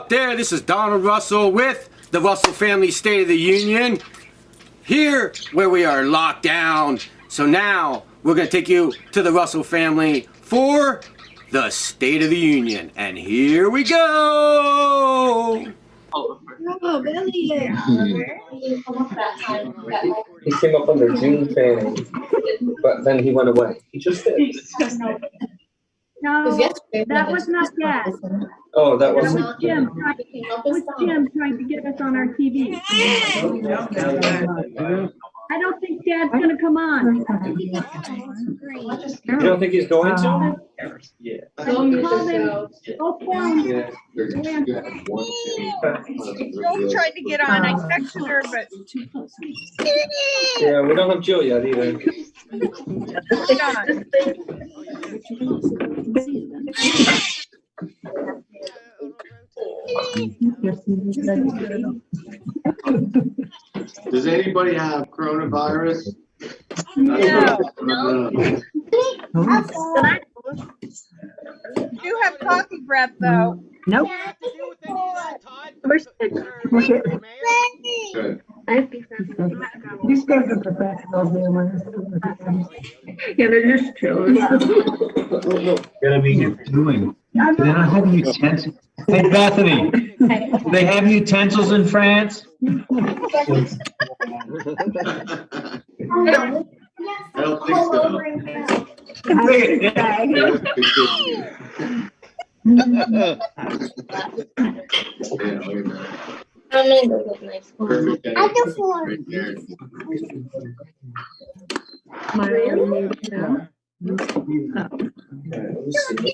out there? This is Donald Russell with the Russell Family State of the Union. Here where we are locked down. So now we're going to take you to the Russell family for the State of the Union. And here we go. Oh, Billy. He came up under June Fanning, but then he went away. He just did. No, that was not Dad. Oh, that That was. was Jim. That was Jim trying to get us on our TV. I don't think Dad's gonna come on. You don't think he's going to? Yeah. I called him. Oh, phone. Jill tried to get on. I texted her, but Yeah, we don't have Jill yet either. Does anybody have coronavirus? No. No. You have coffee breath, though. Nope. Good. These guys are professionals, yeah, they're just chillers. Gotta be doing. Do they not have utensils? Hey, Bethany, do they have utensils in France? I don't think so. Yeah, look at that. I'm gonna go get my phone. Perfect. At the floor. Right there.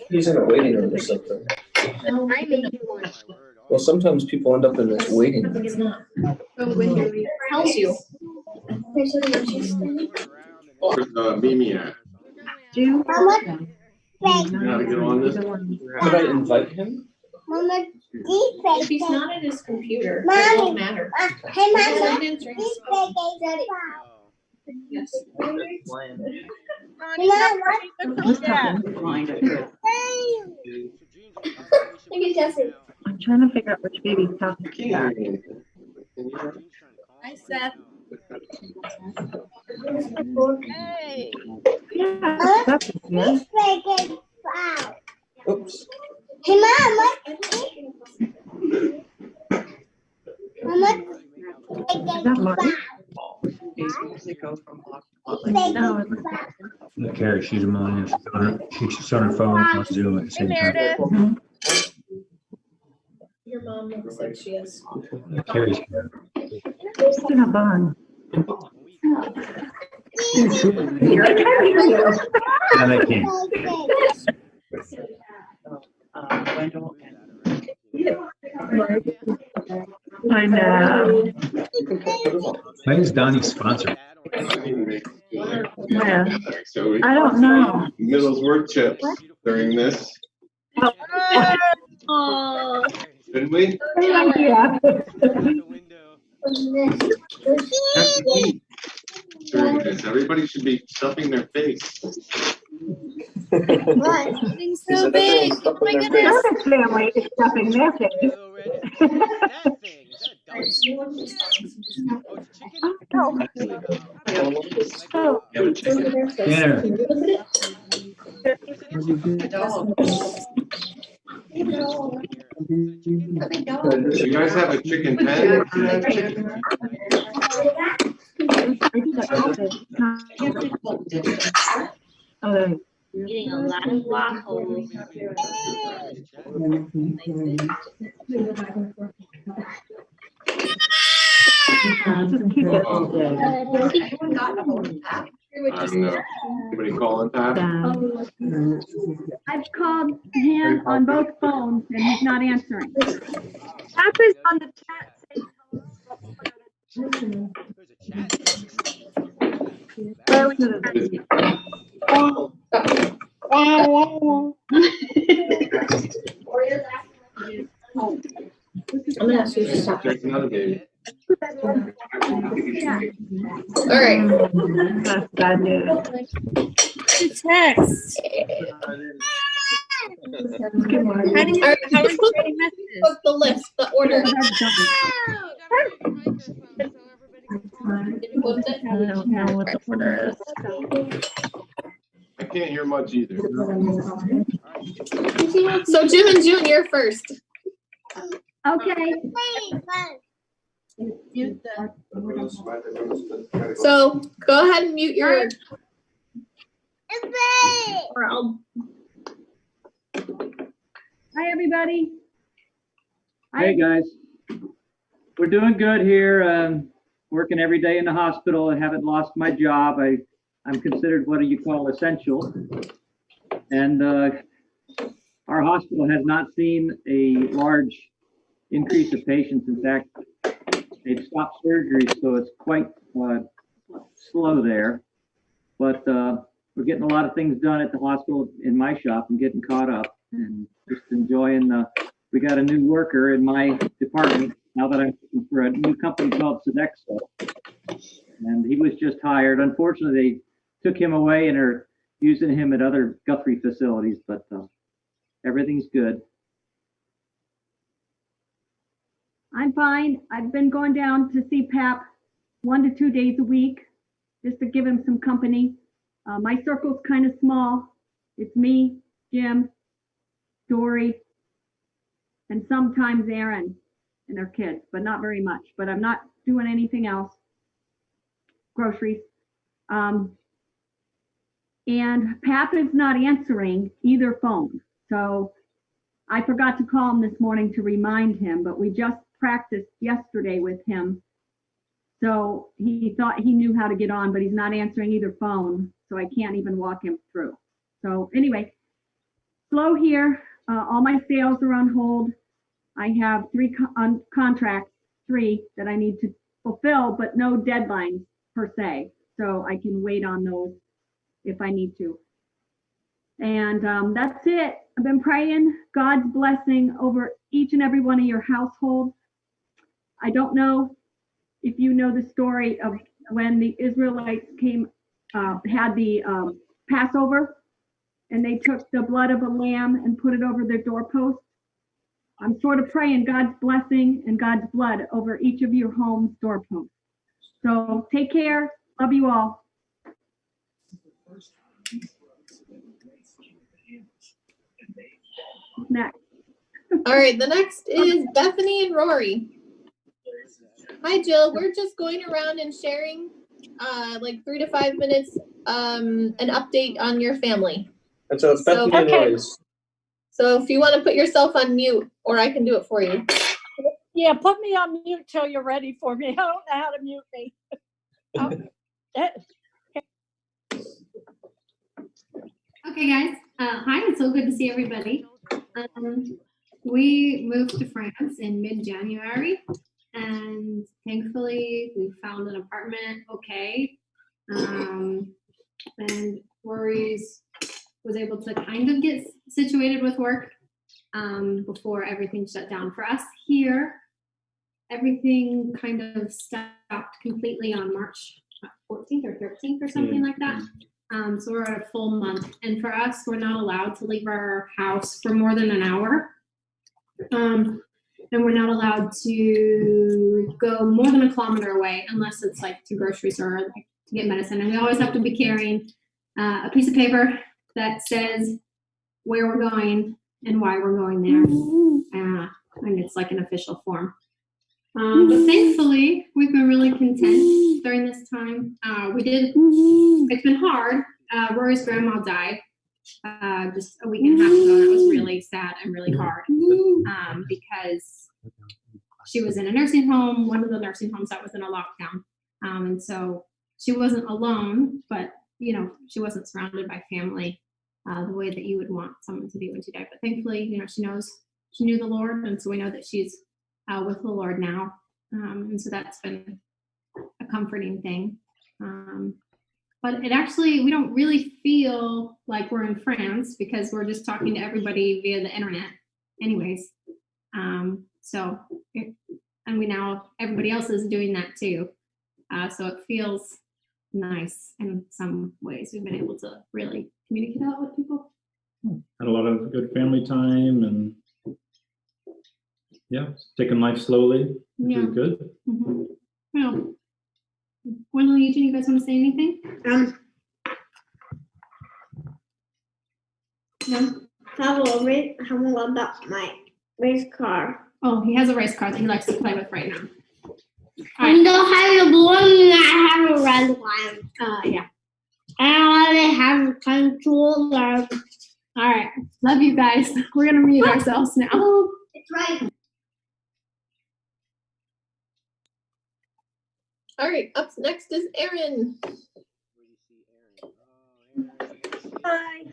He's in a waiting room or something. I made you one. Well, sometimes people end up in this waiting room. It's not. But when he tells you. Here's what I'm just saying. Where's Mimi at? Mama, You know how to get on this? Could I invite him? Mama, If he's not at his computer, it Mommy. won't matter. hey, He's Mama. not answering his phone. Yes. Ronnie, Look at Jesse. I'm trying to figure out which baby's talking I can't hear anything. Can you? Hi, Seth. Hey. Yeah, that's yes. Oops. Hey, Mama. Mama. Is that Marty? No, Look, Carrie, she's a mom. She's on her phone on Zoom at the Hey, same time. Meredith. Your mom looks like she is. Carrie's it's in a bun. now they can't. I know. When is Donnie sponsored? Yeah. So we I don't know. Middlesworth chips during this, Oh. didn't we? Yeah. During this, everybody should be stuffing their face. What? Getting He so said big. everyone's stuffing Oh my their goodness. This family is stuffing their face. Oh, Dinner. Do you guys have a chicken pen? oh, Eating a lot of waffles. just keep it all day. I don't know. Anybody calling Pat? I've called him on both phones and he's not answering. Pap is on the chat saying I'm gonna ask you to stop. There's another baby. All right. That's bad news. Text. Good morning. How are you getting messages? What's the list, the order? Did you post it? I don't know what the order is. I can't hear much either. So Jim and June, you're first. Okay. So go ahead and mute your. Or I'll. Hi, everybody. Hey, guys. We're doing good here. Working every day in the hospital. I haven't lost my job. I'm considered what do you call essential. And our hospital has not seen a large increase of patients. In fact, they've stopped surgery, so it's quite slow there. But we're getting a lot of things done at the hospital in my shop and getting caught up and just enjoying we got a new worker in my department now that I'm working for a new company called Sodexo. And he was just hired. Unfortunately, they took him away and are using him at other Guthrie facilities, but everything's good. I'm fine. I've been going down to see Pap 1 to 2 days a week just to give him some company. My circle's kind of small. It's me, Jim, Dory, and sometimes Aaron and their kids, but not very much. But I'm not doing anything else. Groceries. And Pap is not answering either phone. So I forgot to call him this morning to remind him, but we just practiced yesterday with him. So he thought he knew how to get on, but he's not answering either phone. So I can't even walk him through. So anyway, slow here. All my sales are on hold. I have 3 contracts, 3 that I need to fulfill, but no deadlines per se. So I can wait on those if I need to. And that's it. I've been praying God's blessing over each and every one of your households. I don't know if you know the story of when the Israelites came, had the Passover, and they took the blood of a lamb and put it over their doorpost. I'm sort of praying God's blessing and God's blood over each of your home's doorposts. So take care. Love you all. Next. All right, the next is Bethany and Rory. Hi, Jill. We're just going around and sharing like 3 to 5 minutes, an update on your family. And so it's Bethany and Rory's. So if you want to put yourself on mute, or I can do it for you. Yeah, put me on mute till you're ready for me. I don't know how to mute me. Okay, guys. Hi, it's so good to see everybody. We moved to France in mid-January, and thankfully we found an apartment okay. And Rory's was able to kind of get situated with work before everything shut down. For us here, everything kind of stopped completely on March 14th or 13th or something like that. So we're at a full month. And for us, we're not allowed to leave our house for more than an hour. And we're not allowed to go more than a kilometer away unless it's like to groceries or like to get medicine. And we always have to be carrying a piece of paper that says where we're going and why we're going there. And it's like an official form. But thankfully, we've been really content during this time. It's been hard. Rory's grandma died just a week and a half ago. And it was really sad and really hard because she was in a nursing home, one of the nursing homes that was in a lockdown. And so she wasn't alone, but you know, she wasn't surrounded by family the way that you would want someone to be when she died. But thankfully, you know, she knew the Lord, and so we know that she's with the Lord now. And so that's been a comforting thing. But it actually, we don't really feel like we're in France because we're just talking to everybody via the internet anyways. And everybody else is doing that too. So it feels nice in some ways. We've been able to really communicate a lot with people. Had a lot of good family time and Yeah, taking life slowly, which Yeah. is good. Well, Gwendolyn, you guys want to say anything? No? How about my race car? Oh, he has a race car that he likes to play with right now. I don't have a blue one, I have a red one. Yeah. I only have a controller. All right. Love you guys. We're gonna mute ourselves now. It's right. All right, up next is Erin. Hi.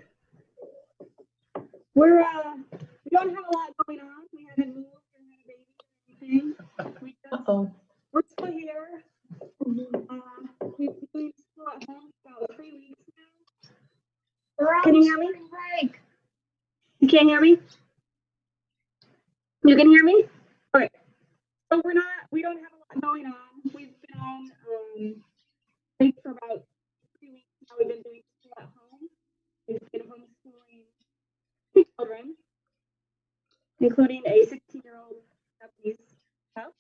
We don't have a lot going on. We haven't moved or had a baby or anything. We're still here. We've been doing school at home for about 3 weeks now. Can you hear me? You can't hear me? You can hear me? Okay. So we don't have a lot going on. We've been on break for about 3 weeks now. We've been doing school at home. We've been homeschooling 2 children, including a 16-year-old Japanese child.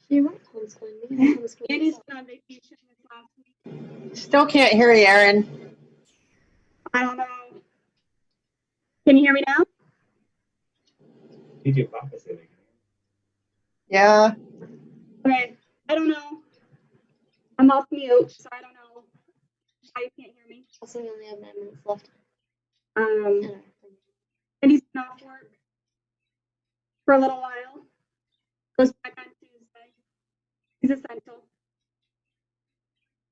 She was homeschooling. Andy's been on vacation this last week. Still can't hear you, Erin. I don't know. Can you hear me now? Yeah. Okay. I don't know. I'm off mute, so I don't know why you can't hear me. Also, we only have 9 minutes left. Andy's been off work for a little while. Goes back on Tuesday. He's essential.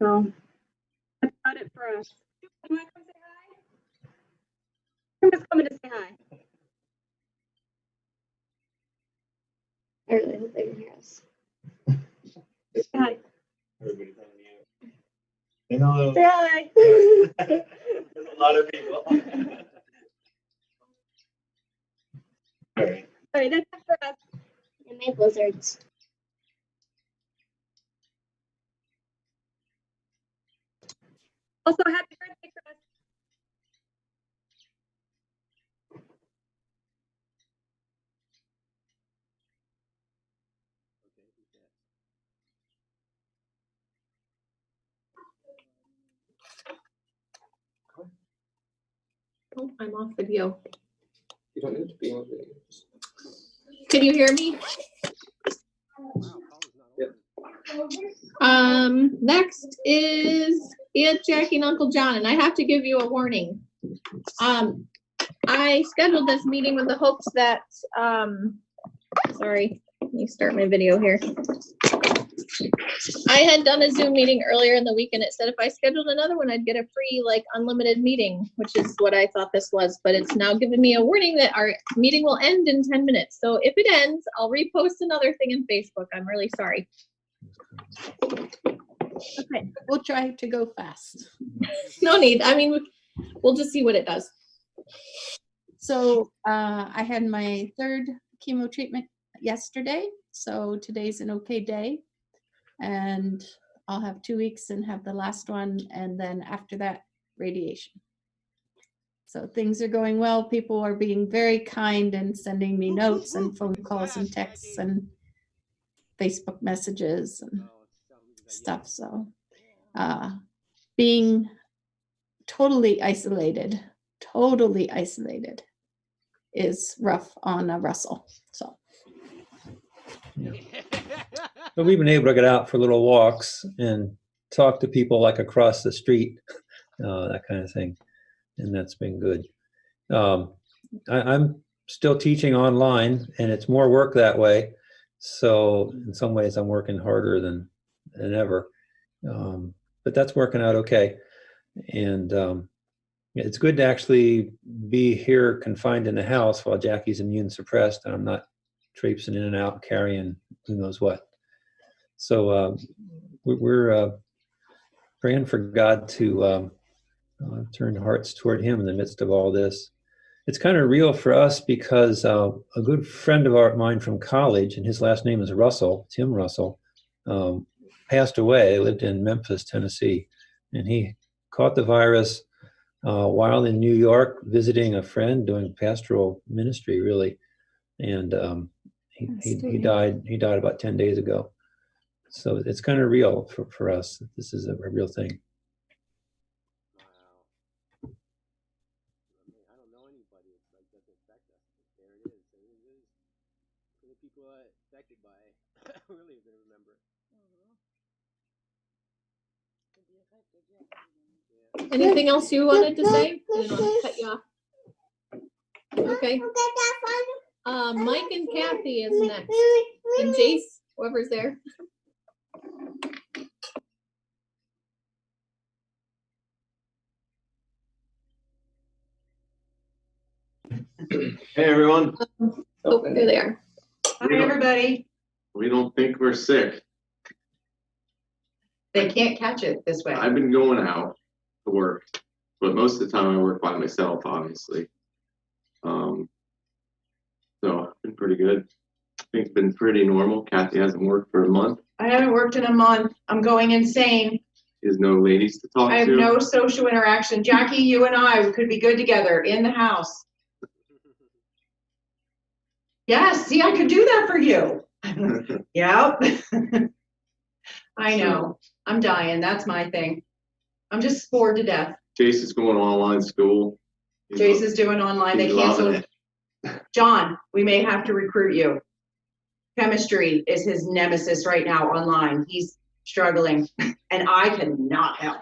So that's about it for us. You want to come say hi? I'm just coming to say hi. I really hope they can hear us. Say hi. Everybody's on mute. Hello. Say hi. A lot of people. All right. All right, that's it for us. And my blizzards. Also, happy birthday, Chris. Oh, I'm off video. You don't need to be on video. Can you hear me? Next is Aunt Jackie and Uncle John, and I have to give you a warning. I scheduled this meeting with the hopes that, sorry, let me start my video here. I had done a Zoom meeting earlier in the week and it said if I scheduled another one, I'd get a free, like, unlimited meeting, which is what I thought this was, but it's now given me a warning that our meeting will end in 10 minutes. So if it ends, I'll repost another thing in Facebook. I'm really sorry. Okay, we'll try to go fast. No need. I mean, we'll just see what it does. So I had my 3rd chemo treatment yesterday. So today's an okay day. And I'll have 2 weeks and have the last one. And then after that, radiation. So things are going well. People are being very kind and sending me notes and phone calls and texts and Facebook messages and stuff. So being totally isolated is rough on Russell. So Yeah. But we've been able to get out for little walks and talk to people like across the street, that kind of thing. And that's been good. I'm still teaching online and it's more work that way. So in some ways I'm working harder than ever. But that's working out okay. And it's good to actually be here confined in the house while Jackie's immune suppressed and I'm not traipsing in and out carrying who knows what. So we're praying for God to turn hearts toward him in the midst of all this. It's kind of real for us because a good friend of mine from college, and his last name is Russell, Tim Russell, passed away. He lived in Memphis, Tennessee, and he caught the virus while in New York visiting a friend doing pastoral ministry, really. and he died about 10 days ago. So it's kind of real for us. This is a real thing. Wow. I don't know anybody it's like doesn't affect us. There it is. There it is. For the people affected by it, really gonna remember. Anything else you wanted to say? I didn't want to cut you off. Okay. Mike and Kathy is next. And Jace, whoever's there. Hey, everyone. Oh, there they are. Hi, everybody. We don't think we're sick. They can't catch it this way. I've been going out to work, but most of the time I work by myself, obviously. So it's been pretty good. I think it's been pretty normal. Kathy hasn't worked for a month. I haven't worked in a month. I'm going insane. There's no ladies to talk I have to. no social interaction. Jackie, you and I could be good together in the house. Yes, see, I could do that for you. Yep. I know. I'm dying. That's my thing. I'm just bored to death. Jace is going online school. Jace is doing online. They He's loving canceled. John, we may have to recruit you. Chemistry is his nemesis right now online. He's struggling, and I cannot help.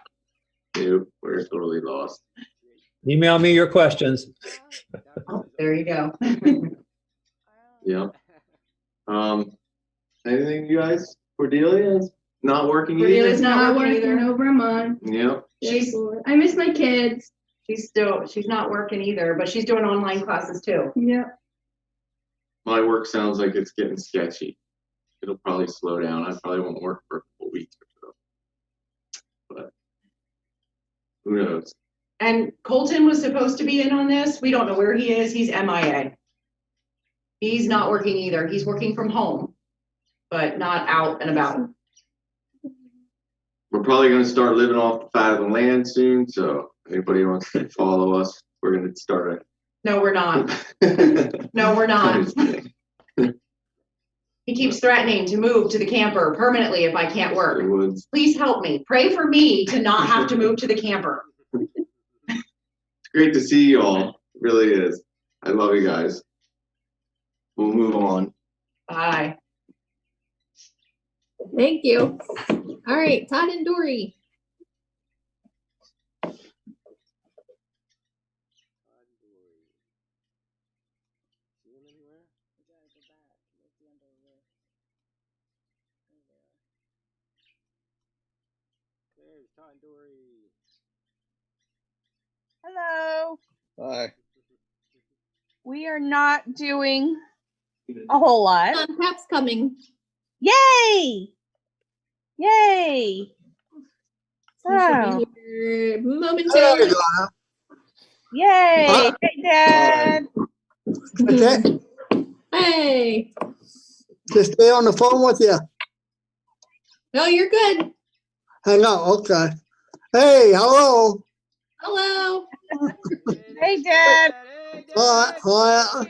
Dude, we're totally lost. Email me your questions. Oh, there you go. Yeah. Anything, you guys? Cordelia's not working either. Cordelia's not working either. over a month. Yep. I miss my kids. She's not working either, but she's doing online classes too. Yep. My work sounds like it's getting sketchy. It'll probably slow down. I probably won't work for a couple weeks or so. But who knows? And Colton was supposed to be in on this. We don't know where he is. He's MIA. He's not working either. He's working from home, but not out and about. We're probably going to start living off the fat of the land soon. So anybody who wants to follow us, we're going to start it. No, we're not. No, we're not. He keeps threatening to move to the camper permanently if I can't work. Please help me. Pray for me to not have to move to the camper. It's great to see you all. It really is. I love you guys. We'll move on. Bye. Thank you. All right, Todd and Dory. Hello. Hi. We are not doing a whole lot. Cap's coming. Yay! Yay! Oh. Momentarily. Yay! Hey, Dad. Okay, Hey. just stay on the phone with you. No, you're good. Hang on, okay. Hey, hello. Hello. Hey, Dad. Hi.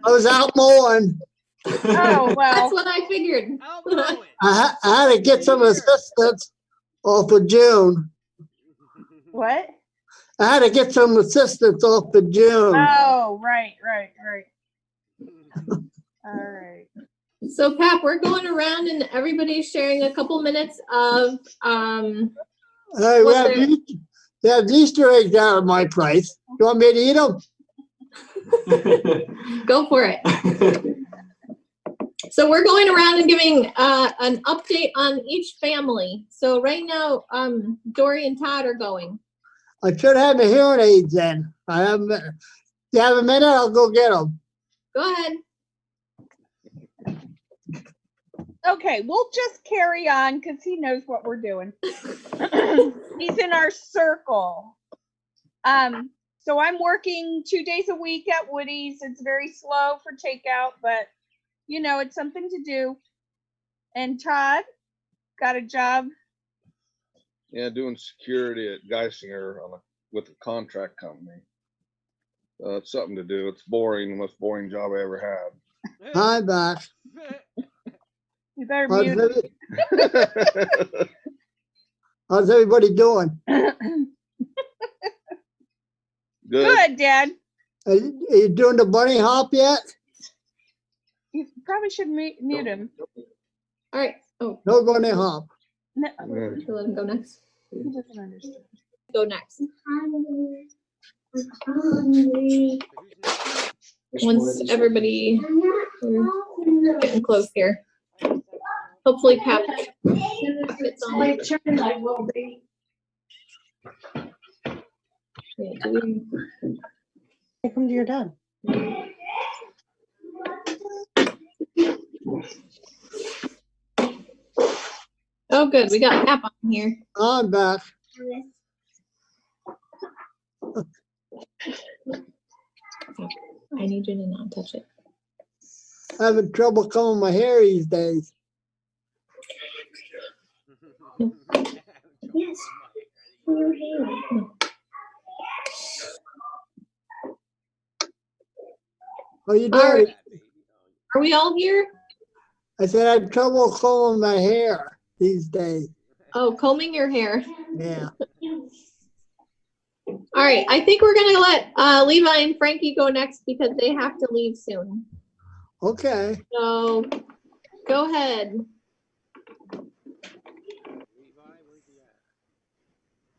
I was out mowing. Oh, well. That's what I figured. I had to get some assistance off of June. What? I had to get some assistance off of June. Oh, right. All right. So Cap, we're going around and everybody's sharing a couple minutes of Hey, we have Easter eggs out of my place. You want me to eat them? Go for it. So we're going around and giving an update on each family. So right now, Dory and Todd are going. I should have my hearing aids then. I haven't. You have a minute? I'll go get them. Go ahead. Okay, we'll just carry on because he knows what we're doing. He's in our circle. So I'm working 2 days a week at Woody's. It's very slow for takeout, but you know, it's something to do. And Todd got a job. Yeah, doing security at Geisinger with a contract company. something to do. It's boring, the most boring job I ever had. Hi, back. You better How's, mute. how's everybody doing? Good, Dad. Are you doing the bunny hop yet? You probably should mute him. All right. Oh, No bunny hop. No, should we let him go next? he doesn't understand. Go next. Once everybody, we're getting close here. Hopefully Pap gets on. My turn, I will be. Yeah, do we- Take him to your dad. Oh, good. We got Pap on here. I'm back. I need you to not touch it. Having trouble combing my hair these days. Yes. How you All doing? right. Are we all here? I said I have trouble combing my hair these days. Oh, combing your hair. Yeah. All right. I think we're gonna let Levi and Frankie go next because they have to leave soon. Okay. So go ahead.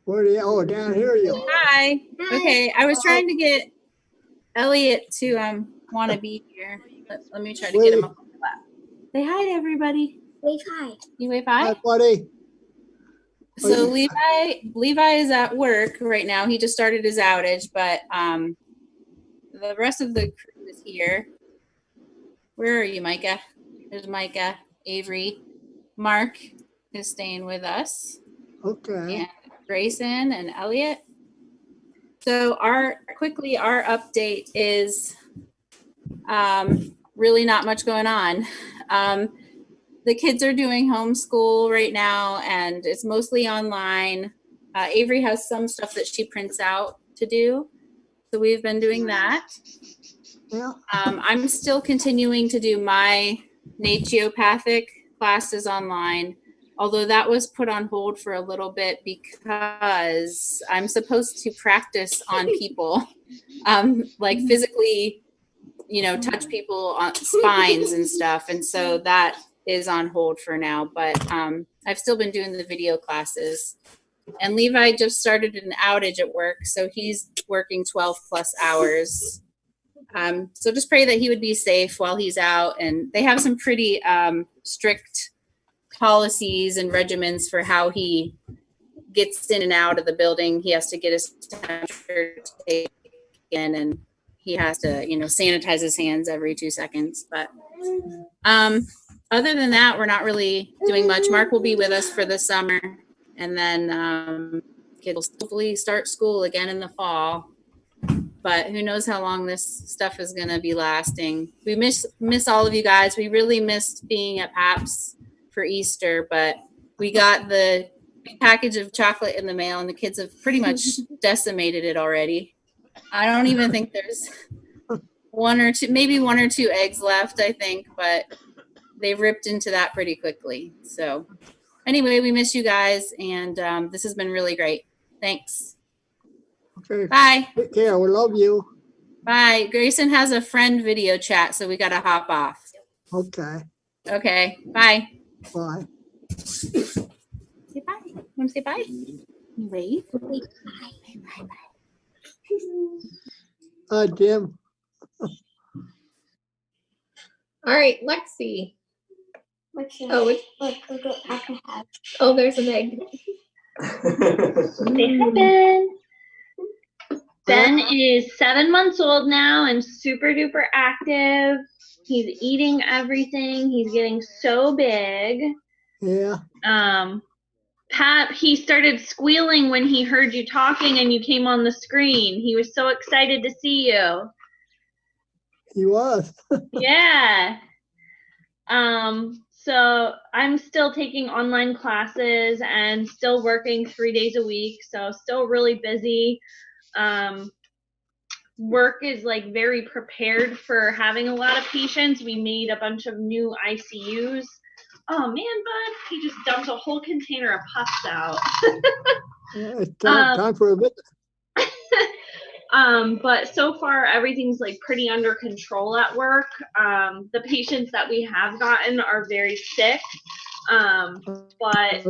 Where do you, oh, down here you are. Hi. Okay, I was trying to get Elliot to want to be here. Let me try to get him up on the lap. Say hi to everybody. Wave hi. You wave hi. Hi, buddy. So Levi is at work right now. He just started his outage, but the rest of the crew is here. Where are you, Micah? There's Micah, Avery, Mark is staying with us. Okay. And Grayson and Elliot. So our update is really not much going on. The kids are doing homeschool right now and it's mostly online. Avery has some stuff that she prints out to do. So we've been doing that. Yeah. I'm still continuing to do my naturopathic classes online, although that was put on hold for a little bit because I'm supposed to practice on people, like physically, touch people on spines and stuff. And so that is on hold for now, but I've still been doing the video classes. And Levi just started an outage at work, so he's working 12 plus hours. So just pray that he would be safe while he's out. And they have some pretty strict policies and regimens for how he gets in and out of the building. He has to get his temperature taken and he has to, sanitize his hands every 2 seconds. But other than that, we're not really doing much. Mark will be with us for the summer, and then kids will hopefully start school again in the fall. But who knows how long this stuff is going to be lasting. We miss all of you guys. We really missed being at PAPS for Easter, but we got the package of chocolate in the mail and the kids have pretty much decimated it already. I don't even think there's maybe one or two eggs left, I think, but they ripped into that pretty quickly. So anyway, we miss you guys, and this has been really great. Thanks. Okay. Bye. Take care. We love you. Bye. Grayson has a friend video chat, so we got to hop off. Okay. Okay. Bye. Bye. Say bye. You want to say bye? Wave. Bye. Bye. Hi, Jim. All right, Lexi. Oh, there's an egg. Say hi, Ben. Ben is 7 months old now and super duper active. He's eating everything. He's getting so big. Yeah. Pat, he started squealing when he heard you talking and you came on the screen. He was so excited to see you. He was. Yeah. So I'm still taking online classes and still working 3 days a week. So still really busy. work is like very prepared for having a lot of patients. We made a bunch of new ICUs. Oh man, bud, he just dumped a whole container of puffs out. It's time for a visit. But so far everything's like pretty under control at work. The patients that we have gotten are very sick. But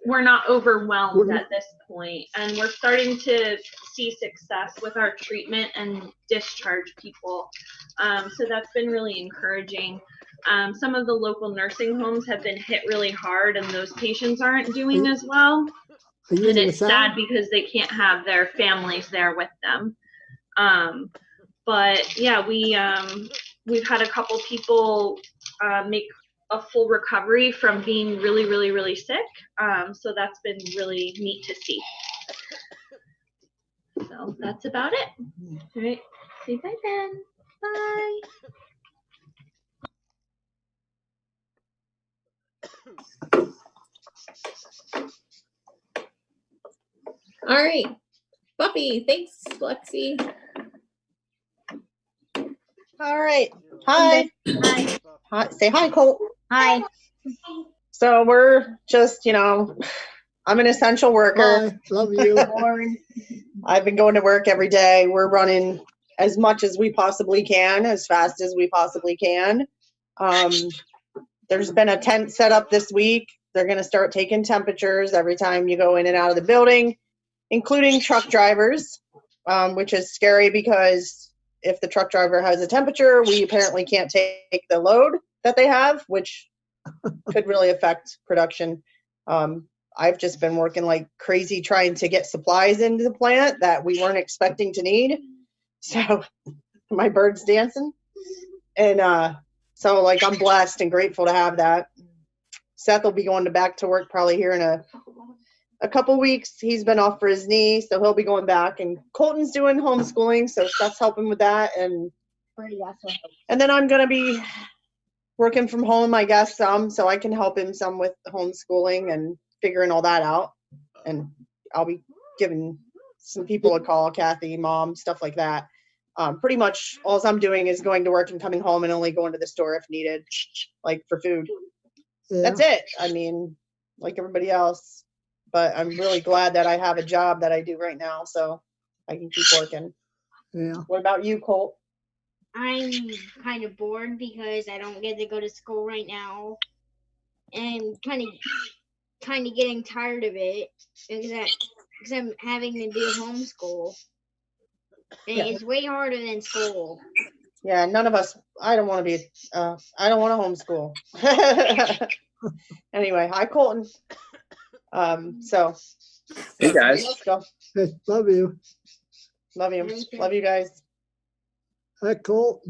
we're not overwhelmed at this point, and we're starting to see success with our treatment and discharge people. So that's been really encouraging. Some of the local nursing homes have been hit really hard, and those patients aren't doing as well. And it's sad because they can't have their families there with them. But yeah, we've had a couple people make a full recovery from being really, really, really sick. So that's been really neat to see. So that's about it. All right. Say bye, Ben. Bye. All right. Buffy, thanks, Lexi. All right. Hi. Hi. Hi. Say hi, Colt. Hi. So we're just, I'm an essential worker. Hi. Love you. I've been going to work every day. We're running as much as we possibly can, as fast as we possibly can. There's been a tent set up this week. They're going to start taking temperatures every time you go in and out of the building, including truck drivers, which is scary because if the truck driver has a temperature, we apparently can't take the load that they have, which could really affect production. I've just been working like crazy trying to get supplies into the plant that we weren't expecting to need. So my bird's dancing. And so like I'm blessed and grateful to have that. Seth will be going back to work probably here in a couple weeks. He's been off for his knee, so he'll be going back. And Colton's doing homeschooling, so Seth's helping with that. And then I'm going to be working from home, I guess, some, so I can help him some with homeschooling and figuring all that out. And I'll be giving some people a call, Kathy, Mom, stuff like that. Pretty much all I'm doing is going to work and coming home and only going to the store if needed, like for food. Yeah. That's it. I mean, like everybody else. But I'm really glad that I have a job that I do right now, so I can keep working. Yeah. What about you, Colt? I'm kind of bored because I don't get to go to school right now, and kind of getting tired of it because I'm having to do homeschool, and it's way harder than school. Yeah, none of us. I don't want to be. I don't want to homeschool. Anyway, hi, Colton. So. Hey guys. Let's go. Hey, love you. Love you. Love you guys. Hi, Colt.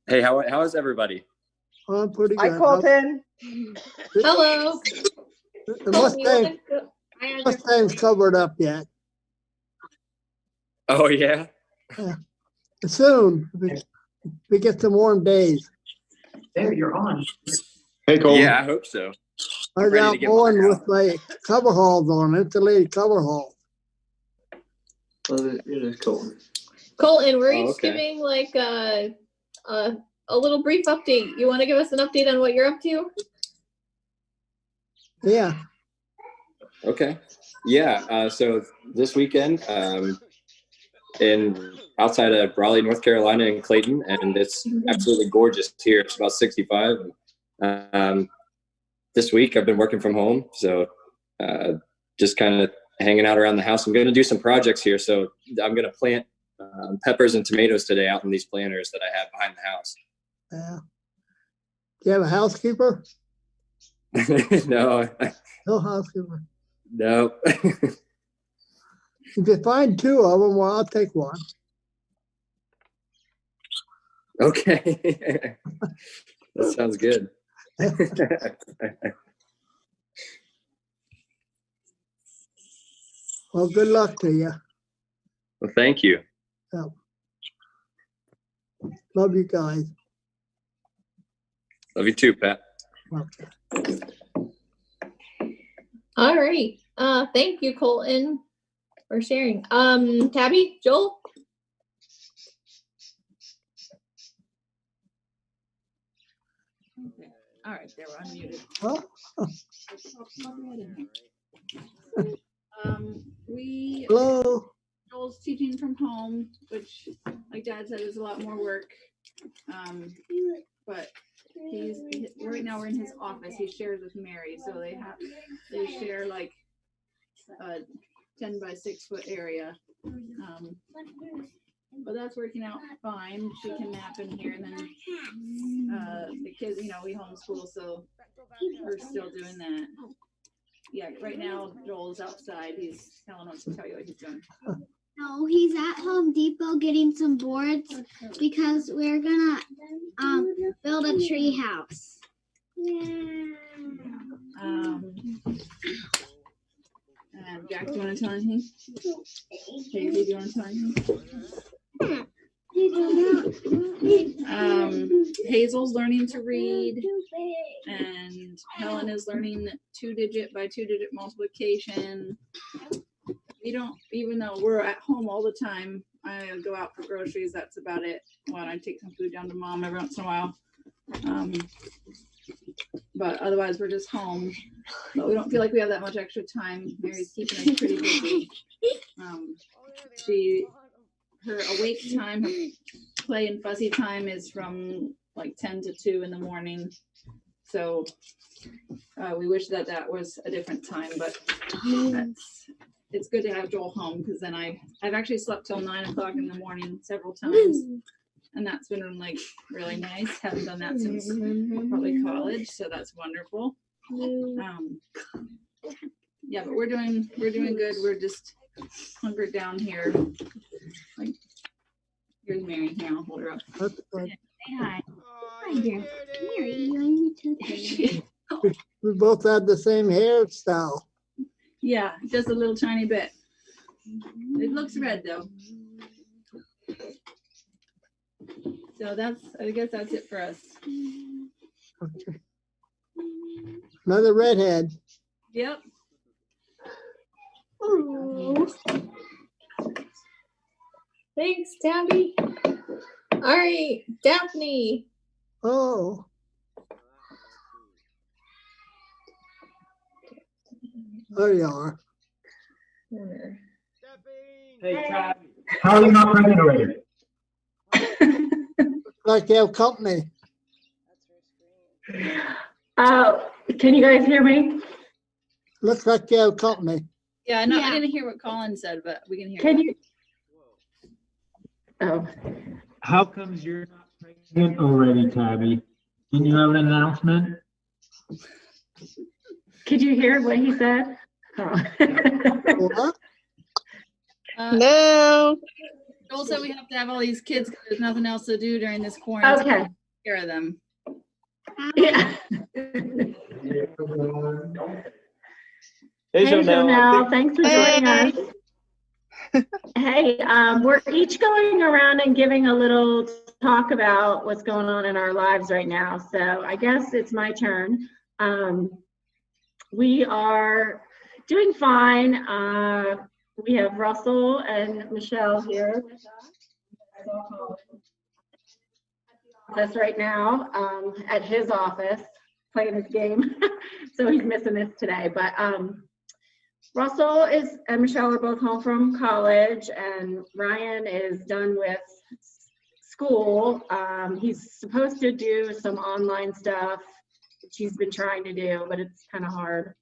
Hey, how is everybody? I'm pretty good. Hi, Colton. Hello. The Mustang's covered up yet. Oh yeah. Soon. We get some warm days. There, you're on. Hey Cole. Yeah, I hope so. I was out mowing with my cover hauls on, insulated cover hauls. Well, it is Colton. Colton, we're Oh, each okay. giving like a little brief update. You want to give us an update on what you're up to? Yeah. Okay. Yeah. So this weekend, in outside of Raleigh, North Carolina, in Clayton, and it's absolutely gorgeous here. It's about 65. This week I've been working from home, so just kind of hanging out around the house. I'm going to do some projects here, so I'm going to plant peppers and tomatoes today out in these planters that I have behind the house. Yeah. Do you have a housekeeper? No. No housekeeper. No. If you find two of them, well, I'll take one. Okay. That sounds good. Well, good luck to you. Well, thank you. Yeah. Love you guys. Love you too, Pat. Okay. All right. Thank you, Colton. for sharing. Tabby, Joel? All right, they were unmuted. Oh. We Hello. Joel's teaching from home, which, like Dad said, is a lot more work. But he's right now we're in his office. He shares with Mary, so they share like a 10 by 6 foot area. But that's working out fine. She can nap in here, and then the kids, you know, we homeschool, so we're still doing that. Yeah, right now Joel's outside. Helen wants to tell you what he's doing. No, he's at Home Depot getting some boards because we're gonna build a tree house. And Jack, do you want to tell anything? Daisy, do you want to tell anything? Hazel's learning to read, and Helen is learning 2-digit by 2-digit multiplication. We don't, even though we're at home all the time, I go out for groceries. That's about it. Well, I take some food down to Mom every once in a while. But otherwise, we're just home. But we don't feel like we have that much extra time. Mary's keeping us pretty busy. Her awake time, her play and fussy time is from like 10 to 2 in the morning. So we wish that was a different time, but it's good to have Joel home, because then I've actually slept till 9 o'clock in the morning several times, and that's been like really nice. Haven't done that since probably college, so that's wonderful. Yeah, but we're doing good. We're just hunkered down here. Like, here's Mary. Here, I'll hold her up. Say hi. Hi there. Mary, you want me to? We both had the same hairstyle. Yeah, just a little tiny bit. It looks red though. So I guess that's it for us. Okay. Another redhead. Yep. Ooh. Thanks, Tabby. All right, Daphne. Oh. There you are. Hey, Tabby. How are you not pregnant already? Like you have company. Can you guys hear me? Looks like you have company. Yeah, I didn't hear what Colin said, but we can hear. Can you? Oh. How comes you're not pregnant already, Tabby? Didn't you have an announcement? Could you hear what he said? No. Joel said we have to have all these kids because there's nothing else to do during this quarantine. Okay. Take care of them. Yeah. Hey, Hey, Jonelle, thanks for joining us. Hey, we're each going around and giving a little talk about what's going on in our lives right now. So I guess it's my turn. We are doing fine. We have Russell and Michelle here with us right now at his office playing his game. So he's missing this today. But Russell and Michelle are both home from college, and Ryan is done with school. He's supposed to do some online stuff, which he's been trying to do, but it's kind of hard.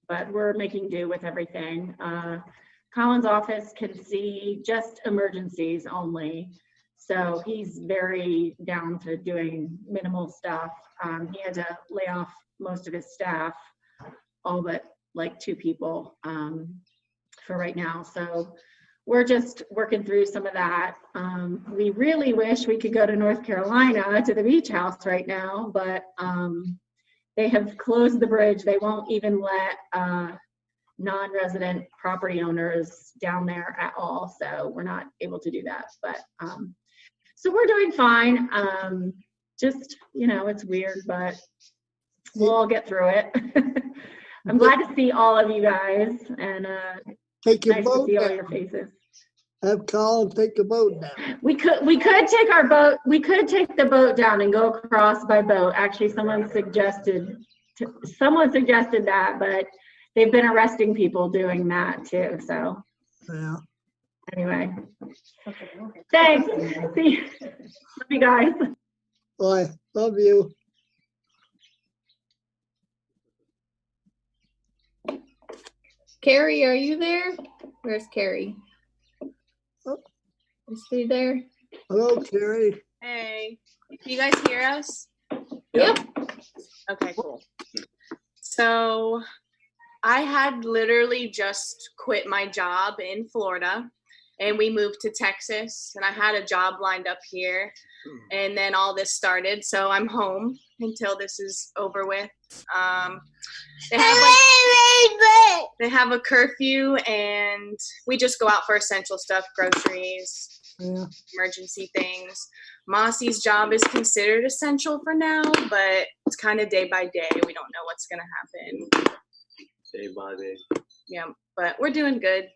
But we're making do with everything. Colin's office can see just emergencies only. So he's very down to doing minimal stuff. He had to lay off most of his staff, all but like 2 people for right now. So we're just working through some of that. We really wish we could go to North Carolina to the beach house right now, but they have closed the bridge. They won't even let non-resident property owners down there at all. So we're not able to do that, but so we're doing fine. Just, it's weird, but we'll all get through it. I'm glad to see all of you guys, and take your Nice to boat see all down. your faces. Have Colin take the boat down. We could take our boat, we could take the boat down and go across by boat. Actually, someone suggested that, but they've been arresting people doing that too, so Yeah. anyway. Thanks. See, love you guys. Bye. Love you. Carrie, are you there? Where's Carrie? Is she there? Hello, Carrie. Hey, can you guys hear us? Yep. Okay, cool. So I had literally just quit my job in Florida and we moved to Texas and I had a job lined up here and then all this started. So I'm home until this is over with. They have a curfew and we just go out for essential stuff, groceries, emergency things. Mossy's job is considered essential for now, but it's kind of day by day. We don't know what's going to happen. Day by day. Yeah, but we're doing good.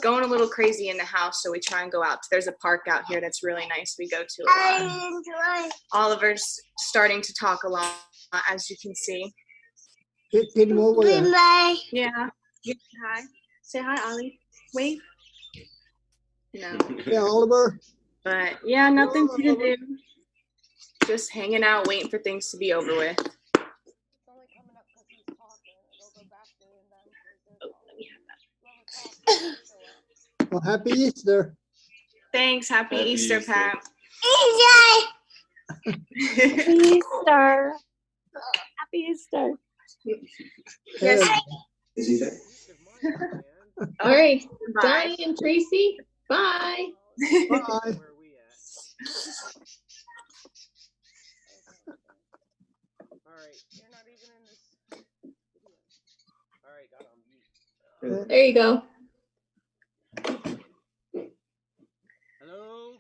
Going a little crazy in the house, so we try and go out. There's a park out here that's really nice. We go to a lot. Oliver's starting to talk a lot, as you can see. Get him over there. Yeah. Hi. Say hi, Ollie. Wave. No. Yeah, Oliver. But yeah, nothing to do. Just hanging out, waiting for things to be over with. Well, happy Easter. Thanks. Happy Easter, Pat. Easter. Happy Easter. Yes. Is he there? All right, Bye. Johnny and Tracy, bye. Bye. There you go. Hello?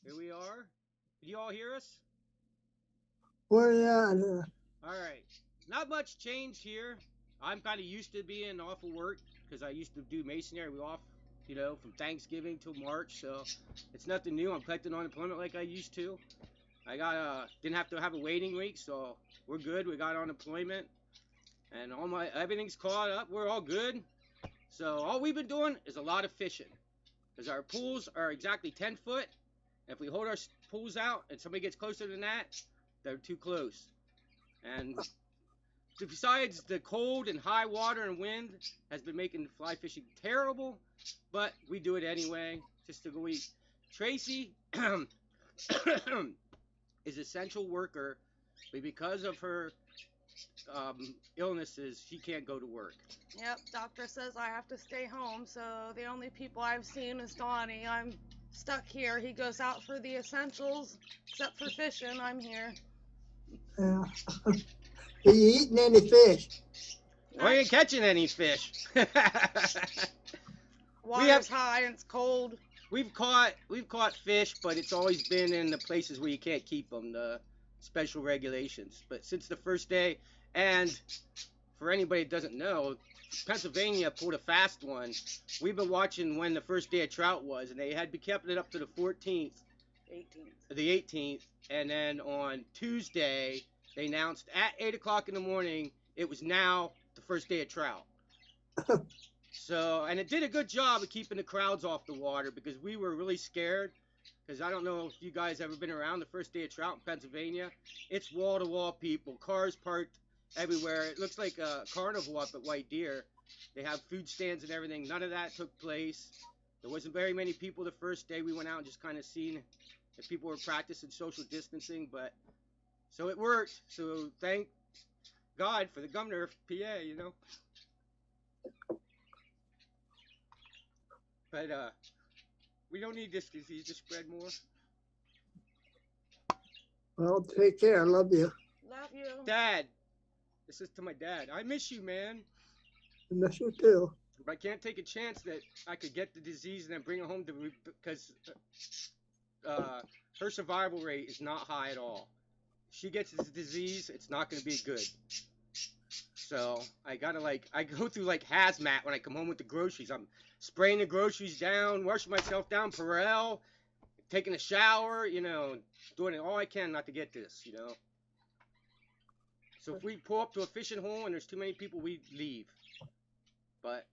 Here we are. Can you all hear us? Where you at? All right. Not much change here. I'm kind of used to being off of work because I used to do masonry. We off, from Thanksgiving till March, so it's nothing new. I'm collecting unemployment like I used to. I didn't have to have a waiting week, so we're good. We got unemployment, and everything's caught up. We're all good. So all we've been doing is a lot of fishing because our pools are exactly 10 foot. If we hold our pools out and somebody gets closer than that, they're too close. And besides, the cold and high water and wind has been making fly fishing terrible, but we do it anyway just to go eat. Tracy is an essential worker, but because of her illnesses, she can't go to work. Yep, doctor says I have to stay home, so the only people I've seen is Donnie. I'm stuck here. He goes out for the essentials, except for fishing. I'm here. Yeah. Are you eating any fish? We ain't catching any fish. Water's high and it's cold. We've caught fish, but it's always been in the places where you can't keep them, the special regulations. But since the first day, and for anybody that doesn't know, Pennsylvania pulled a fast one. We've been watching when the first day of trout was, and they had been keeping it up to the 14th, the 18th, and then on Tuesday they announced at 8 o'clock in the morning it was now the first day of trout. So, and it did a good job of keeping the crowds off the water because we were really scared. Because I don't know if you guys ever been around the first day of trout in Pennsylvania. It's wall-to-wall people, cars parked everywhere. It looks like a carnival up at White Deer. They have food stands and everything. None of that took place. There wasn't very many people the first day. We went out and just kind of seen if people were practicing social distancing. But so it worked. So thank God for the governor of PA, But we don't need this disease to spread more. Well, take care. Love you. Love you. Dad, this is to my dad. I miss you, man. I miss you too. But I can't take a chance that I could get the disease and then bring it home because her survival rate is not high at all. If she gets this disease, it's not going to be good. so I gotta I go through hazmat when I come home with the groceries. I'm spraying the groceries down, washing myself down, Perel, taking a shower, doing all I can not to get this, So if we pull up to a fishing hole and there's too many people, we leave. But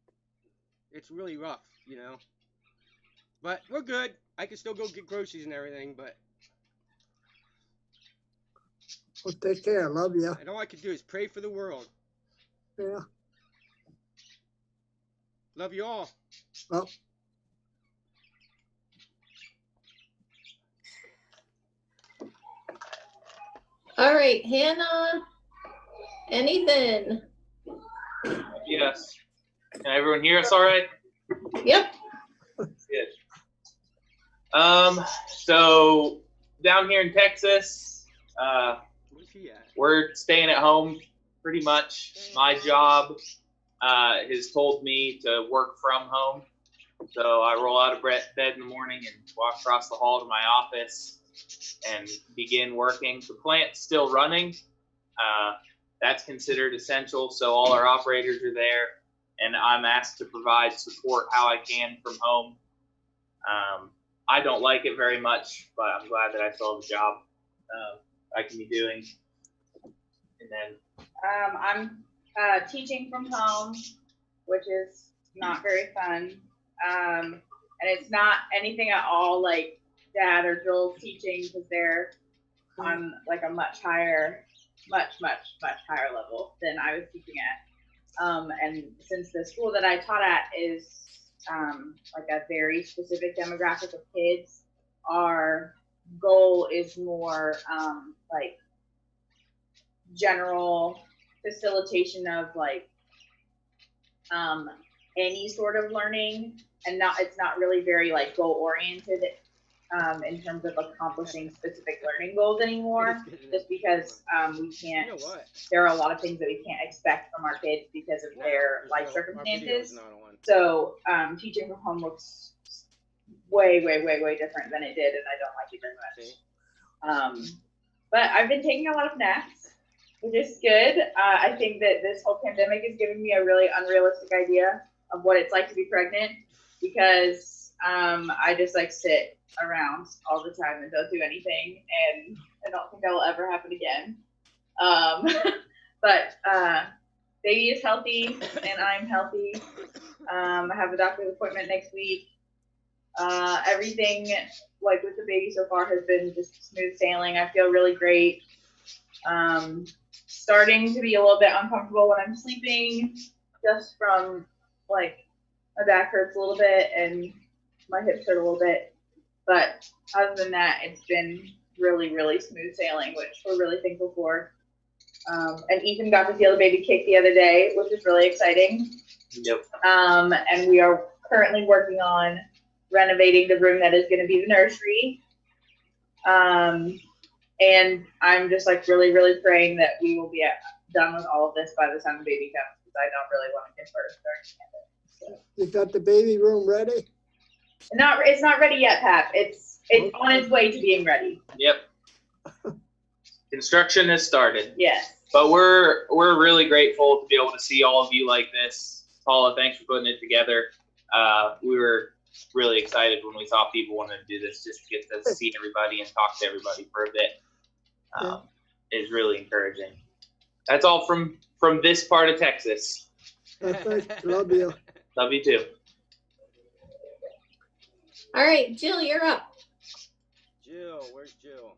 it's really rough, But we're good. I can still go get groceries and everything, but. Well, take care. Love you. And all I can do is pray for the world. Yeah. Love you all. Well. All right, Hannah. Anything? Yes. Can everyone hear us all right? Yep. Good. So down here in Texas, we're staying at home pretty much. My job has told me to work from home. So I roll out of bed in the morning and walk across the hall to my office and begin working. The plant's still running. That's considered essential. So all our operators are there and I'm asked to provide support how I can from home. I don't like it very much, but I'm glad that I still have a job I can be doing. And then I'm teaching from home, which is not very fun. And it's not anything at all like Dad or Joel's teaching because they're on a much higher level than I was teaching at. And since the school that I taught at is a very specific demographic of kids, our goal is more general facilitation of any sort of learning, and it's not really very goal oriented in terms of accomplishing specific learning goals anymore, just because we can't, there are a lot of things that we can't expect from our kids because of their life circumstances. So teaching from home looks way different than it did, and I don't like it very much. But I've been taking a lot of naps, which is good. I think that this whole pandemic is giving me a really unrealistic idea of what it's like to be pregnant, because I just sit around all the time and don't do anything, and I don't think that will ever happen again. But baby is healthy and I'm healthy. I have a doctor's appointment next week. Everything with the baby so far has been just smooth sailing. I feel really great. Starting to be a little bit uncomfortable when I'm sleeping, just from my back hurts a little bit and my hips hurt a little bit. But other than that, it's been really smooth sailing, which we're really thankful for. And Ethan got to feel the baby kick the other day, which is really exciting. Yep. And we are currently working on renovating the room that is going to be the nursery. And I'm just really praying that we will be done with all of this by the time the baby comes, because I don't really want to give birth during the pandemic. You got the baby room ready? It's not ready yet, Pat. It's on its way to being ready. Yep. Construction has started. Yes. But we're really grateful to be able to see all of you like this. Paula, thanks for putting it together. We were really excited when we saw people wanted to do this, just to get to see everybody and talk to everybody for a bit. Is really encouraging. That's all from this part of Texas. Love you. Love you too. All right, Jill, you're up. Jill, where's Jill?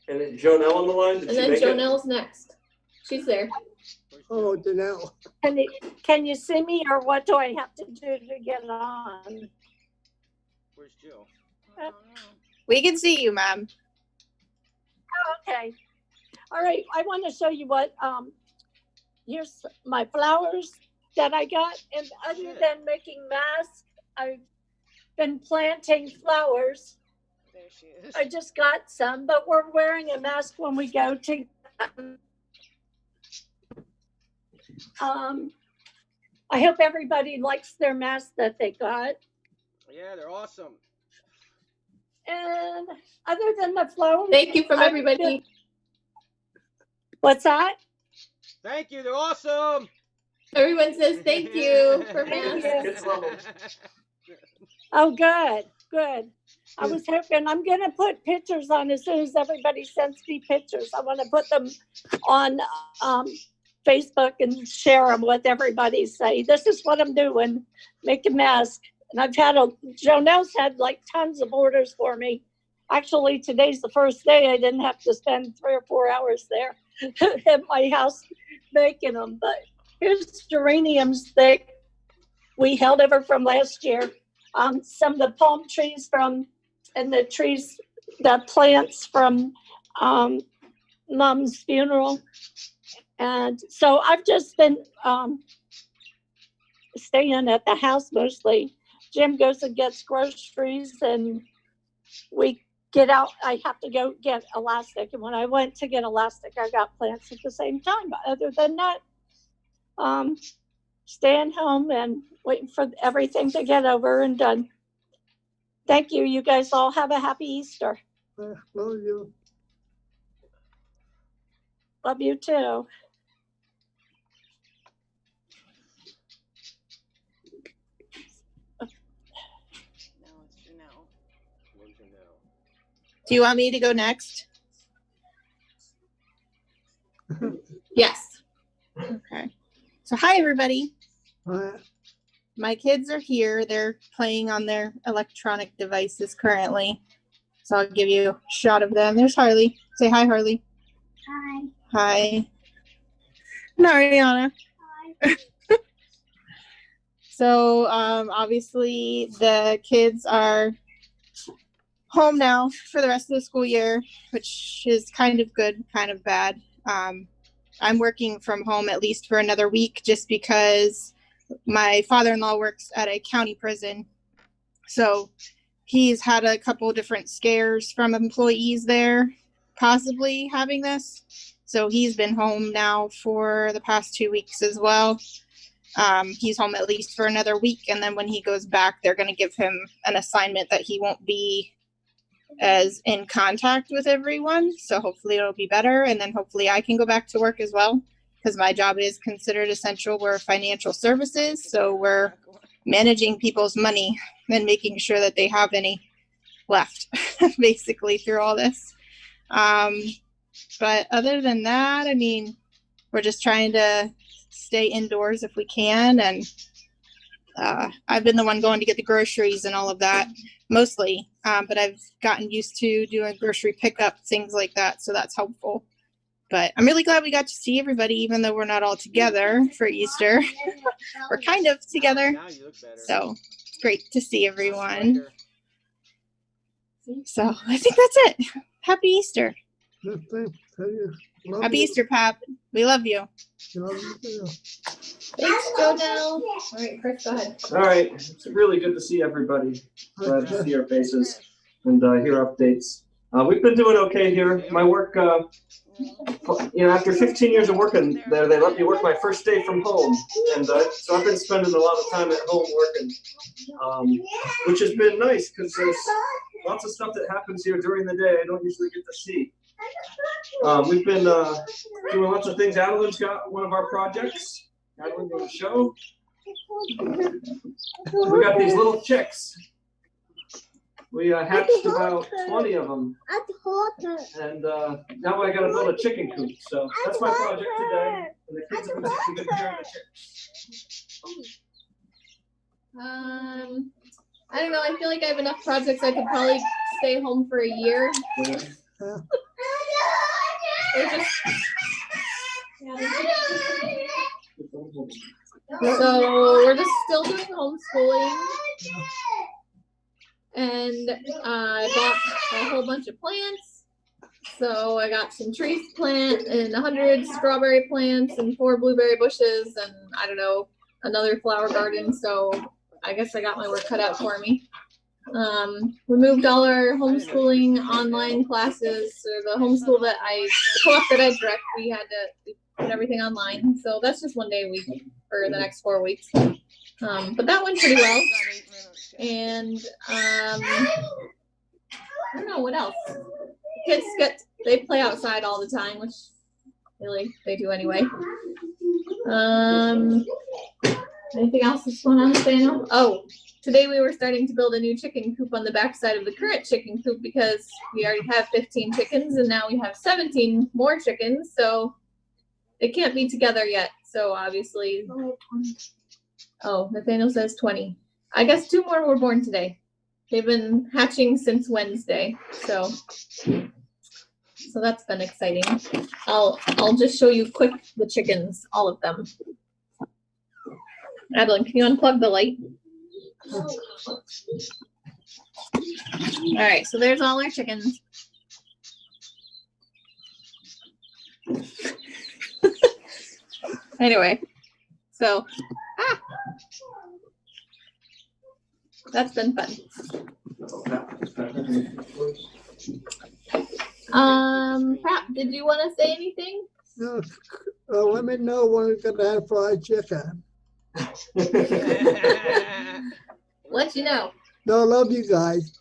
And then Jonelle on the line? And then Jonelle's next. She's there. Oh, Janelle. Can you see me, or what do I have to do to get on? Where's Jill? We can see you, ma'am. Oh, okay. All right. I want to show you what, here's my flowers that I got. And other than making masks, I've been planting flowers. There she is. I just got some, but we're wearing a mask when we go to I hope everybody likes their mask that they got. Yeah, they're awesome. And other than the flowers, thank you from everybody. What's that? Thank you. They're awesome. Everyone says thank you for Thank masks. you. Kids love 'em. Oh, good, good. I was hoping, I'm gonna put pictures on as soon as everybody sends me pictures. I want to put them on Facebook and share them with everybody. Say, this is what I'm doing, make a mask. And I've had Jonelle's had like tons of orders for me. Actually, today's the first day I didn't have to spend 3 or 4 hours there at my house making them. But here's geraniums that we held over from last year. Some of the palm trees and the trees, the plants from Mom's funeral. And so I've just been staying at the house mostly. Jim goes and gets groceries and we get out. I have to go get elastic. And when I went to get elastic, I got plants at the same time. But other than that, staying home and waiting for everything to get over and done. Thank you. You guys all have a happy Easter. Love you. Love you too. Do you want me to go next? Yes. Okay. So hi, everybody. My kids are here. They're playing on their electronic devices currently. So I'll give you a shot of them. There's Harley. Say hi, Harley. Hi. Hi. And Ariana. Hi. So obviously the kids are home now for the rest of the school year, which is kind of good, kind of bad. I'm working from home at least for another week just because my father-in-law works at a county prison. So he's had a couple different scares from employees there, possibly having this. So he's been home now for the past 2 weeks as well. He's home at least for another week. And then when he goes back, they're going to give him an assignment that he won't be as in contact with everyone. So hopefully it'll be better. And then hopefully I can go back to work as well, because my job is considered essential. We're financial services. So we're managing people's money and making sure that they have any left basically through all this. But other than that, I mean, we're just trying to stay indoors if we can. And I've been the one going to get the groceries and all of that mostly, but I've gotten used to doing grocery pickup, things like that. So that's helpful. But I'm really glad we got to see everybody, even though we're not all together for Easter. We're kind of together. So it's great to see everyone. So I think that's it. Happy Easter. Happy Easter, Pap. We love you. Thanks, Jonelle. All right, Chris, go ahead. All right, it's really good to see everybody. Glad to see your faces and hear updates. We've been doing okay here. My work, after 15 years of working there, they let me work my first day from home. And so I've been spending a lot of time at home working, which has been nice because there's lots of stuff that happens here during the day I don't usually get to see. We've been doing lots of things. Adeline's got one of our projects. Adeline, going to show. We got these little chicks. We hatched about 20 of them. And now I got to build a chicken coop. So that's my project today. And the kids have been taking good care of the chicks. I don't know. I feel like I have enough projects. I could probably stay home for a year. So we're just still doing homeschooling, and I got a whole bunch of plants. So I got some trees to plant and 100 strawberry plants and 4 blueberry bushes and I don't know, another flower garden. So I guess I got my work cut out for me. We moved all our homeschooling online classes, or the homeschool that the co-op that I direct, we had to put everything online. So that's just 1 day a week for the next 4 weeks. But that went pretty well. And I don't know what else. Kids they play outside all the time, which really they do anyway. Anything else that's going on, Daniel? Oh, today we were starting to build a new chicken coop on the backside of the current chicken coop because we already have 15 chickens and now we have 17 more chickens, so they can't be together yet. So obviously, oh, Nathaniel says 20. I guess 2 more were born today. They've been hatching since Wednesday, so that's been exciting. I'll just show you quick the chickens, all of them. Adeline, can you unplug the light? All right, so there's all our chickens. Anyway, so that's been fun. Pat, did you want to say anything? No, let me know when we're gonna have fried chicken. Let you know. No, I love you guys.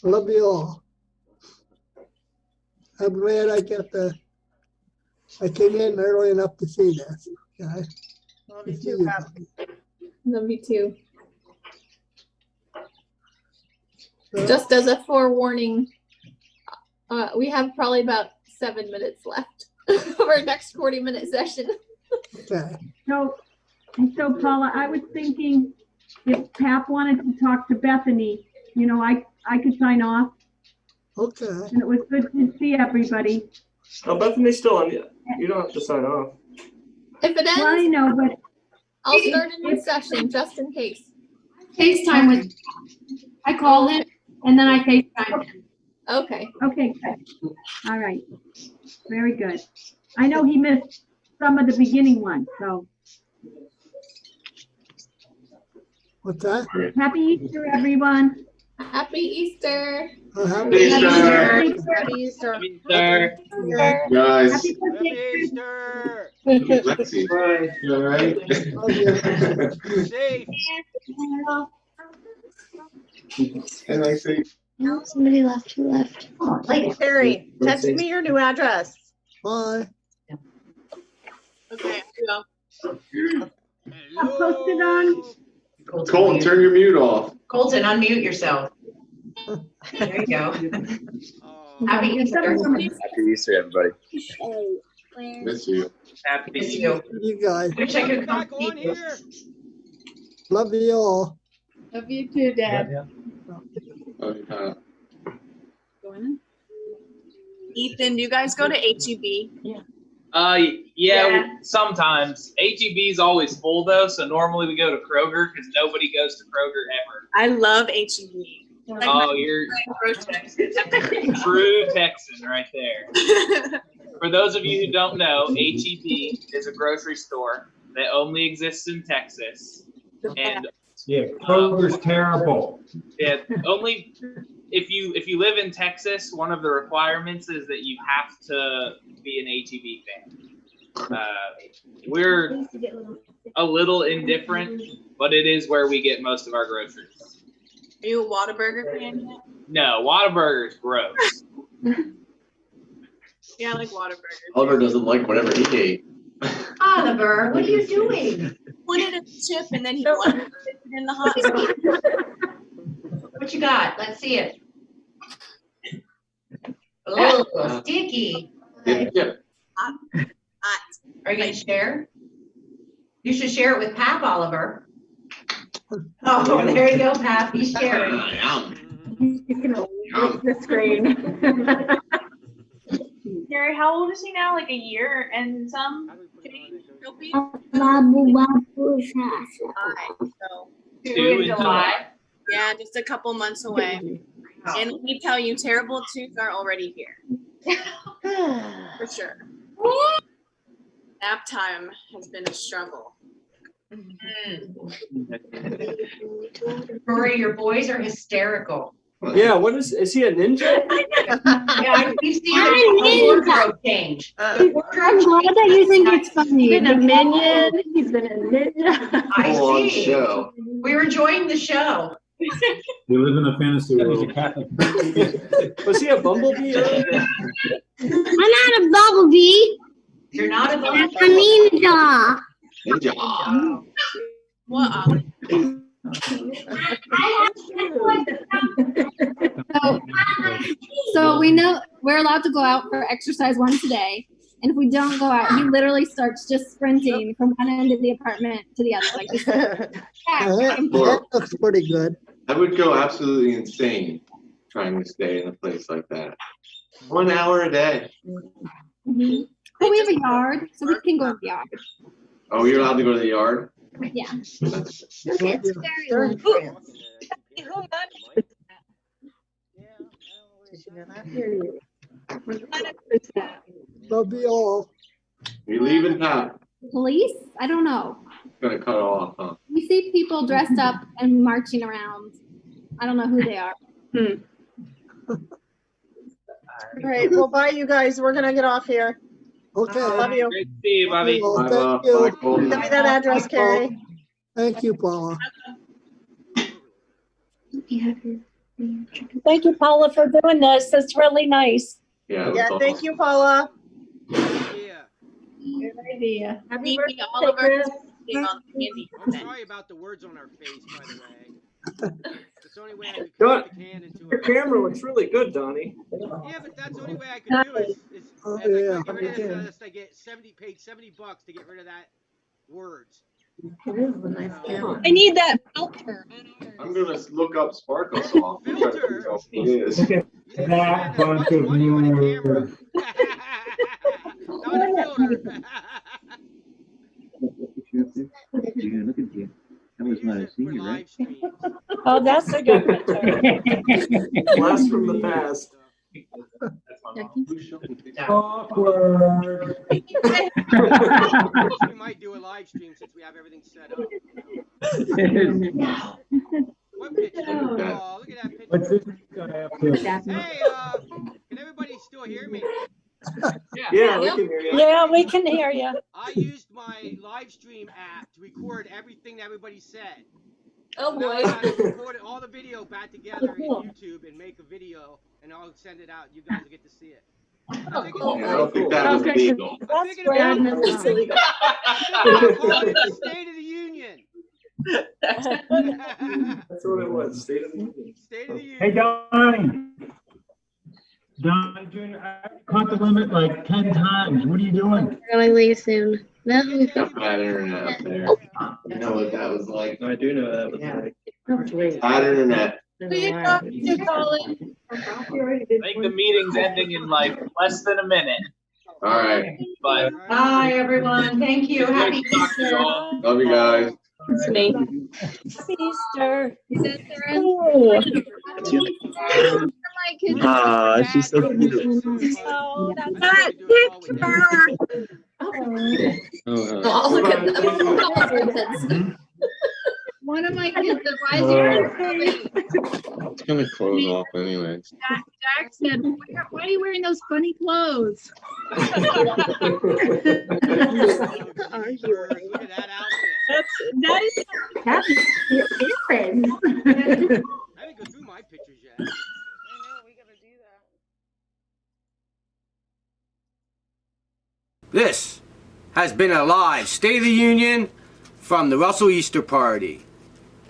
I love you all. I'm glad I came in early enough to see this. Okay? Love you too, Pat. Love you too. Just as a forewarning, we have probably about 7 minutes left of our next 40-minute session. Okay. So Paula, I was thinking if Pap wanted to talk to Bethany, you know, I could sign off. Okay. And it was good to see everybody. Oh, Bethany's still on. You don't have to sign off. If it ends, Well, I know, but I'll start a new session just in case. FaceTime with, I call him and then I FaceTime him. Okay. Okay, good. All right. Very good. I know he missed some of the beginning ones, so. What's that? Happy Easter, everyone. Happy Easter. Happy Easter. Happy Easter. Guys. Happy Lexi, you all right? And I say, No, somebody left. Who left? Oh, Terry, text me your new address. Bye. Okay. I'll post it on. Colton, turn your mute off. Colton, unmute yourself. There you go. Happy Easter. Happy Easter, everybody. Miss you. Happy Miss you. You guys. Wish I could come see you. Love you all. Love you too, Dad. Ethan, do you guys go to HEB? Yeah, sometimes. HEB's always full though, so normally we go to Kroger because nobody goes to Kroger ever. I love HEB. Oh, you're true Texan right there. For those of you who don't know, HEB is a grocery store that only exists in Texas, and yeah, Kroger's terrible. yeah, only if you live in Texas, one of the requirements is that you have to be an HEB fan. We're a little indifferent, but it is where we get most of our groceries. Are you a Whataburger fan? No, Whataburger's gross. Yeah, I like Whataburger. Oliver doesn't like whatever he ate. Oliver, what are you doing? Wanted a chip and then he wanted to put it in the hot sauce. What you got? Let's see it. Oh, sticky. Yeah. Hot. Are you gonna share? You should share it with Pap, Oliver. Oh, there you go, Pap. He's sharing. You can open the screen. Gary, how old is he now? Like a year and some? So, 2 in July. Yeah, just a couple months away. And let me tell you, terrible twos are already here. For sure. Nap time has been a struggle. Rory, your boys are hysterical. Yeah, what is he a ninja? Yeah, we've seen the wardrobe change. I'm glad that you think it's funny. He's been a minion. He's been a ninja. I Full-on see. show. We were enjoying the show. You live in a fantasy world. He's a Catholic. Was he a bumblebee? I'm not a bumblebee. You're not a ninja. Ninja. What? So we know we're allowed to go out for exercise once a day. And if we don't go out, he literally starts just sprinting from one end of the apartment to the other. Like just, That looks pretty good. I would go absolutely insane trying to stay in a place like that. 1 hour a day. Mm-hmm. But we have a yard, so we can go in the yard. Oh, you're allowed to go to the yard? Yeah. It's very Love you all. You leaving town? Police? I don't know. Gonna cut off, huh? We see people dressed up and marching around. I don't know who they are. All right, well, bye, you guys. We're gonna get off here. Okay. Love you. Great to see you, Bobby. Well, thank you. Send me that address, Carrie. Thank you, Paula. Thank you, Paula, for doing this. That's really nice. Yeah. Yeah, thank you, Paula. Good idea. Happy birthday, all of our candy. I'm sorry about the words on our face, by the way. It's the only way I could Don, cut the can into your camera looks really good, Donnie. Yeah, but that's the only way I could do it. Is Oh, as I yeah. get rid of this, I get paid $70 to get rid of that words. I need that filter. I'm gonna look up Sparkle Song. Filter? It is. Look at that bunch of nerds. Not a filter. Look at you. That was not a senior, right? Oh, that's a good picture. Blast from the past. Awkward. We might do a live stream since we have everything set up. What picture? Oh, look at that picture. What's this guy up to? Hey, can everybody still hear me? Yeah, we can hear you. Yeah, we can hear you. I used my live stream app to record everything that everybody said. Oh Now I boy. gotta record all the video back together in YouTube and make a video, and I'll send it out. You guys will get to see it. I don't think that was legal. I'm thinking about it. Calling it the State of the Union. That's what it was. State of the Union. State of the Union. Hey, Donnie. Donnie Jr., I caught the limit like 10 times. What are you doing? Really leave soon. No. Bad internet up there. You know what that was like? I do know that was like. Bad internet. Who you talking to, Colin? I think the meeting's ending in like less than a minute. All right. But Bye, everyone. Thank you. Happy Great to talk to you Easter. all. Love you guys. It's me. Happy Easter. My kids. Ah, she's so cute. Oh, that's Oh, look at that. One of my kids advised It's gonna close off anyways. Jack said, why are you wearing those funny clothes? Look at that outfit. that is Happy Easter. I didn't go through my pictures yet. I know, we gotta do that. This has been a live State of the Union from the Russell Easter Party.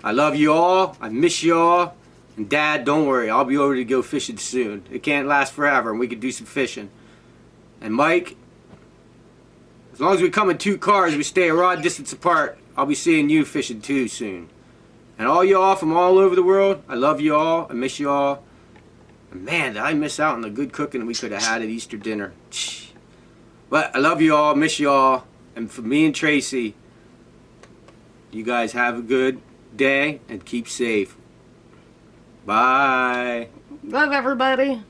I love you all. I miss you all. And Dad, don't worry. I'll be over to go fishing soon. It can't last forever, and we can do some fishing. And Mike, as long as we come in 2 cars, we stay a rod distance apart, I'll be seeing you fishing too soon. And all y'all from all over the world, I love you all. I miss you all. And man, did I miss out on the good cooking we could have had at Easter dinner. But I love you all, miss you all. And for me and Tracy, you guys have a good day and keep safe. Bye. Love everybody.